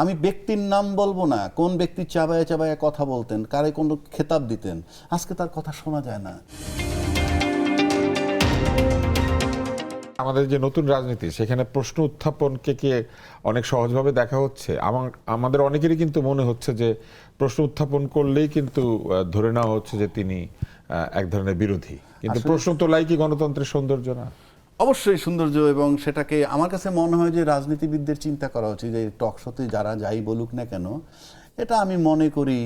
আমি ব্যক্তির নাম বলবো না, কোন ব্যক্তি চাবায় চাবায় কথা বলতেন, কারে কোন খেতাব দিতেন, আজকে তার কথা শোনা যায় না। আমাদের যে নতুন রাজনীতি, সেখানে প্রশ্ন উত্থাপনকে কি অনেক সহজভাবে দেখা হচ্ছে? আমাদের অনেকেরই কিন্তু মনে হচ্ছে যে প্রশ্ন উত্থাপন করলেই কিন্তু ধরে নেওয়া হচ্ছে যে তিনি এক ধরনের বিরোধী। কিন্তু প্রশ্ন তোলাই কি গণতন্ত্রের সৌন্দর্য না? অবশ্যই সৌন্দর্য, এবং সেটাকে আমার কাছে মনে হয় যে রাজনীতিবিদদের চিন্তা করা উচিত যে টক শোতে যারা যাই বলুক না কেন, এটা আমি মনে করি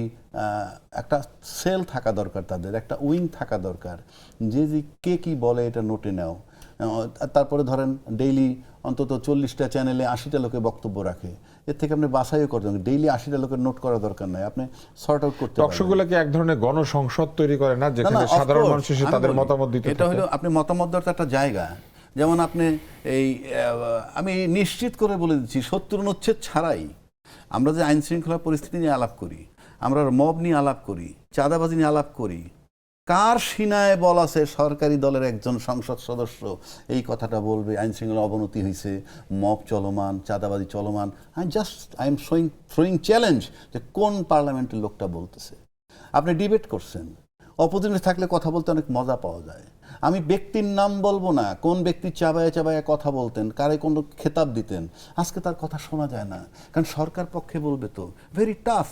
একটা সেল থাকা দরকার, তাদের একটা উইং থাকা দরকার, যে কে কি বলে এটা নোটে নাও। তারপরে ধরেন ডেইলি অন্তত 40টা চ্যানেলে 80টা লোকে বক্তব্য রাখে, এর থেকে আপনি বাছাইও করতে পারেন। ডেইলি 80টা লোকের নোট করার দরকার নাই, আপনি সর্ট আউট করতে পারেন। টকশোগুলোকে এক ধরনের গণসংসদ তৈরি করে না, যেখানে of সাধারণ course, মানুষ এসে আমি তাদের বলি, মতামত দিতে এটা থাকে? হলো আপনি মতামত দেওয়ার তো একটা জায়গা। যেমন আপনি এই আমি নিশ্চিত করে বলে দিচ্ছি, 70 অনুচ্ছেদ ছাড়াই আমরা যে আইন শৃঙ্খলা পরিস্থিতি নিয়ে আলাপ করি, আমরা মব নিয়ে আলাপ করি, চাঁদাবাজি নিয়ে আলাপ করি, কার সিনায় বল আছে সরকারি দলের একজন সংসদ সদস্য এই কথাটা বলবে আইন শৃঙ্খলা অবনতি হয়েছে, মব চলমান, চাঁদাবাজি চলমান? আই এম থ্রোয়িং চ্যালেঞ্জ যে কোন পার্লামেন্টের লোকটা বলতেছে। আপনি ডিবেট করছেন, অপোজিশনে থাকলে কথা বলতে অনেক মজা পাওয়া যায়। আমি ব্যক্তির নাম বলবো না, কোন ব্যক্তি চাবায় চাবায় কথা বলতেন, কারে কোন খেতাব দিতেন, আজকে তার কথা শোনা যায় না। কারণ সরকার পক্ষে বলবে তো ভেরি টাফ,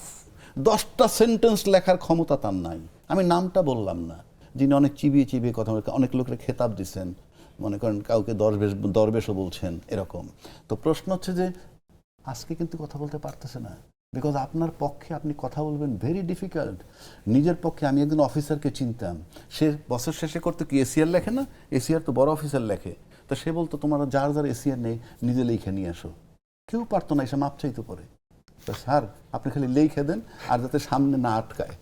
10টা সেন্টেন্স লেখার ক্ষমতা তার নাই। আমি নামটা বললাম না, যিনি অনেক চিবিয়ে চিবিয়ে কথা বলেন, অনেক লোকের খেতাব দিচ্ছেন, মনে করেন কাউকে দরবেশও বলছেন এরকম। তো প্রশ্ন হচ্ছে যে আজকে কিন্তু কথা বলতে পারতেছে না, বিকজ আপনার পক্ষে আপনি কথা বলবেন ভেরি ডিফিকাল্ট। নিজের পক্ষে আমি একজন অফিসারকে চিনতাম, সে বছর শেষে করতে কি এসিআর লেখে না, এসিআর তো বড় অফিসার লেখে, তো সে বলতো তোমার যার যার এসিআর নেই নিজে লিখে নিয়ে আসো। কেউ পারতো না, এসে মাপ চাইতে পারে, স্যার আপনি খালি লিখে দেন আর যাতে সামনে না আটকায়।